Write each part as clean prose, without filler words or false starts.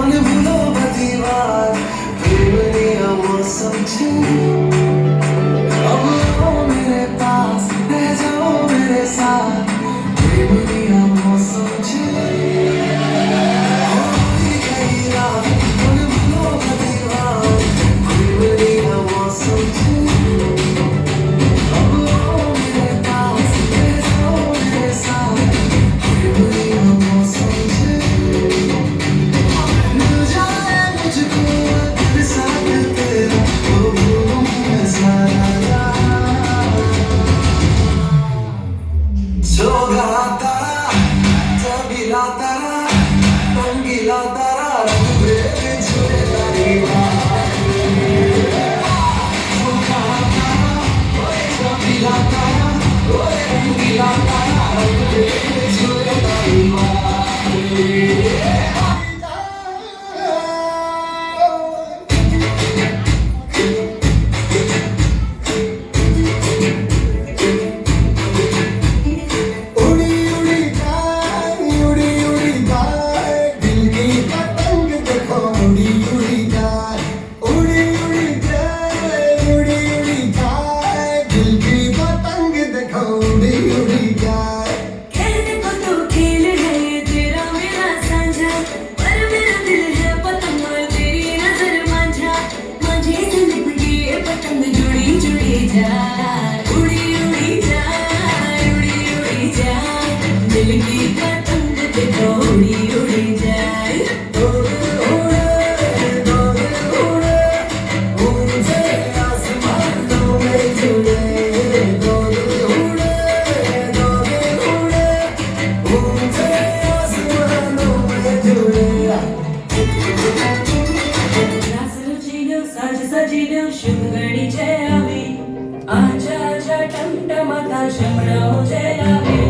उन्हें भूलो बदीवार प्रेमनिया मौसम छे अब आओ मेरे पास रह जाओ मेरे साथ प्रेमनिया मौसम छे उन्हें भूलो बदीवार प्रेमनिया मौसम छे अब आओ मेरे पास रह जाओ मेरे साथ प्रेमनिया मौसम छे आजा आजा टमटमाता शमणाओ जलावे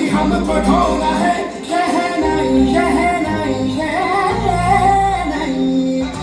हमको ढोना है।